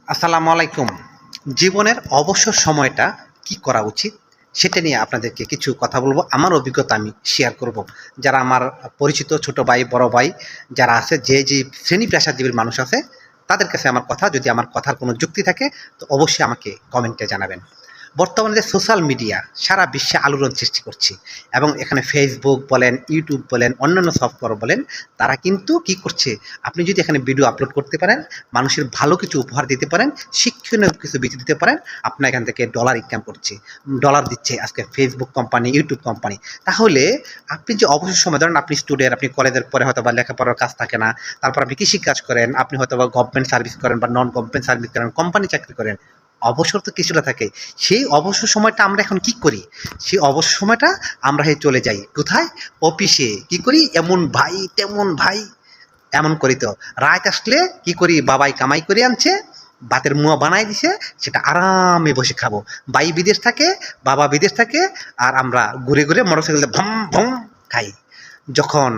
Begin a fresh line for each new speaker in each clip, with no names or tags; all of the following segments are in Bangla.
আসসালামু আলাইকুম। জীবনের অবসর সময়টা কি করা উচিত সেটা নিয়ে আপনাদেরকে কিছু কথা বলবো। আমার অভিজ্ঞতা আমি শেয়ার করব। যারা আমার পরিচিত ছোট ভাই, বড় ভাই যারা আছে, যে শ্রেণী পেশাজীবীর মানুষ আছে, তাদের কাছে আমার কথা, যদি আমার কথার কোনো যুক্তি থাকে তো অবশ্যই আমাকে কমেন্টে জানাবেন। বর্তমানে যে সোশ্যাল মিডিয়া সারা বিশ্বে আলোড়ন সৃষ্টি করছে, এবং এখানে ফেসবুক বলেন, ইউটিউব বলেন, অন্যান্য সফটওয়্যার বলেন, তারা কিন্তু কি করছে, আপনি যদি এখানে ভিডিও আপলোড করতে পারেন, মানুষের ভালো কিছু উপহার দিতে পারেন, শিক্ষণীয় কিছু বেঁচে দিতে পারেন, আপনার এখান থেকে ডলার ইনকাম করছে, ডলার দিচ্ছে আজকে ফেসবুক কোম্পানি, ইউটিউব কোম্পানি। তাহলে আপনি যে অবসর সময়, ধরেন আপনি স্টুডেন্ট, আপনি কলেজের পরে হয়তো বা লেখাপড়ার কাজ থাকে না, তারপর আপনি কৃষিকাজ করেন, আপনি হয়তো বা গভর্নমেন্ট সার্ভিস করেন বা নন গভর্নমেন্ট সার্ভিস করেন, কোম্পানি চাকরি করেন, অবসর তো কিছুটা থাকে। সেই অবসর সময়টা আমরা এখন কি করি? সেই অবসর সময়টা আমরা চলে যাই কোথায়? অফিসে। কি করি? এমন ভাই তেমন ভাই, এমন করি তো। রাত আসলে কি করি? বাবাই কামাই করে আনছে, ভাতের মুয়া বানাই দিছে, সেটা আরামে বসে খাবো। ভাই বিদেশ থাকে, বাবা বিদেশ থাকে, আর আমরা ঘুরে ঘুরে মোটরসাইকেলে ভম ভম খাই। যখন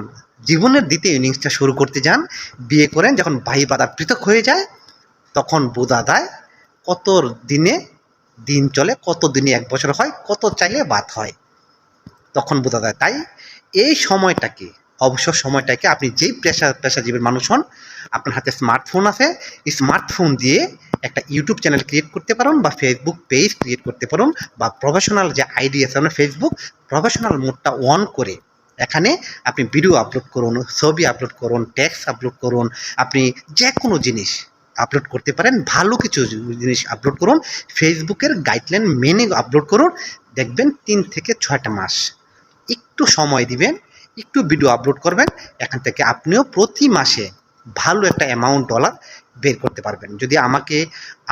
জীবনের দ্বিতীয় ইনিংসটা শুরু করতে যান, বিয়ে করেন, যখন ভাই বাদা পৃথক হয়ে যায়, তখন বোঝা যায় কত দিনে দিন চলে, কত দিনে এক বছর হয়, কত চাইলে বাদ হয়, তখন বোঝা যায়। তাই এই সময়টাকে, অবসর সময়টাকে, আপনি যেই পেশাজীবীর মানুষ হন, আপনার হাতে স্মার্টফোন আছে, স্মার্টফোন দিয়ে একটা ইউটিউব চ্যানেল ক্রিয়েট করতে পারেন, বা ফেসবুক পেজ ক্রিয়েট করতে পারেন, বা প্রফেশনাল যে আইডি আছে আপনার ফেসবুক, প্রফেশনাল মোডটা অন করে এখানে আপনি ভিডিও আপলোড করুন, ছবি আপলোড করুন, টেক্সট আপলোড করুন, আপনি যে কোনো জিনিস আপলোড করতে পারেন, ভালো কিছু জিনিস আপলোড করুন, ফেসবুকের গাইডলাইন মেনে আপলোড করুন। দেখবেন 3 থেকে 6টা মাস একটু সময় দিবেন, একটু ভিডিও আপলোড করবেন, এখান থেকে আপনিও প্রতি মাসে ভালো একটা অ্যামাউন্ট ডলার বের করতে পারবেন। যদি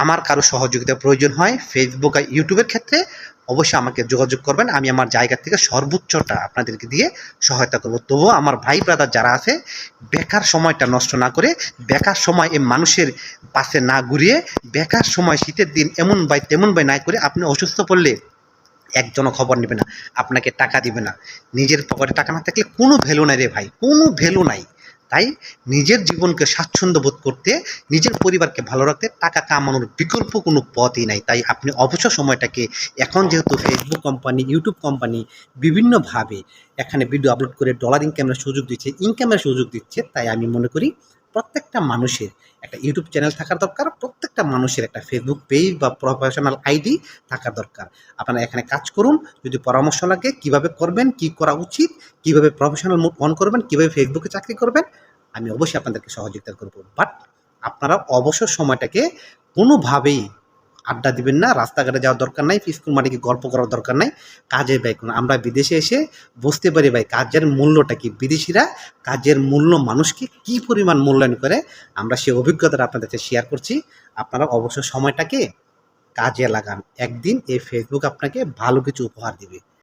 আমার কারো সহযোগিতা প্রয়োজন হয় ফেসবুক আর ইউটিউবের ক্ষেত্রে, অবশ্যই আমাকে যোগাযোগ করবেন। আমি আমার জায়গা থেকে সর্বোচ্চটা আপনাদেরকে দিয়ে সহায়তা করব। তবুও আমার ভাই ব্রাদার যারা আছে, বেকার সময়টা নষ্ট না করে, বেকার সময় এই মানুষের পাশে না ঘুরিয়ে, বেকার সময় শীতের দিন এমন ভাই তেমন ভাই না করে, আপনি অসুস্থ পড়লে একজনও খবর নেবে না, আপনাকে টাকা দিবে না। নিজের পকেটে টাকা না থাকলে কোনো ভ্যালু নাই রে ভাই, কোনো ভ্যালু নাই। তাই নিজের জীবনকে স্বাচ্ছন্দ্য বোধ করতে, নিজের পরিবারকে ভালো রাখতে টাকা কামানোর বিকল্প কোনো পথই নাই। তাই আপনি অবসর সময়টাকে, এখন যেহেতু ফেসবুক কোম্পানি, ইউটিউব কোম্পানি বিভিন্নভাবে এখানে ভিডিও আপলোড করে ডলার ইনকামের সুযোগ দিচ্ছে, তাই আমি মনে করি প্রত্যেকটা মানুষের একটা ইউটিউব চ্যানেল থাকার দরকার, প্রত্যেকটা মানুষের একটা ফেসবুক পেজ বা প্রফেশনাল আইডি থাকা দরকার। আপনারা এখানে কাজ করুন। যদি পরামর্শ লাগে কীভাবে করবেন, কী করা উচিত, কীভাবে প্রফেশনাল মুড অন করবেন, কীভাবে ফেসবুকে চাকরি করবেন, আমি অবশ্যই আপনাদেরকে সহযোগিতা করব। বাট আপনারা অবসর সময়টাকে কোনোভাবেই আড্ডা দিবেন না, রাস্তাঘাটে যাওয়ার দরকার নাই, স্কুল মাঠে গিয়ে গল্প করার দরকার নাই, কাজে ব্যয় করুন। আমরা বিদেশে এসে বুঝতে পারি ভাই কাজের মূল্যটা কি, বিদেশিরা কাজের মূল্য মানুষকে কী পরিমাণ মূল্যায়ন করে, আমরা সেই অভিজ্ঞতাটা আপনাদের সাথে শেয়ার করছি। আপনারা অবসর সময়টাকে কাজে লাগান। একদিন এই ফেসবুক আপনাকে ভালো কিছু উপহার দিবে।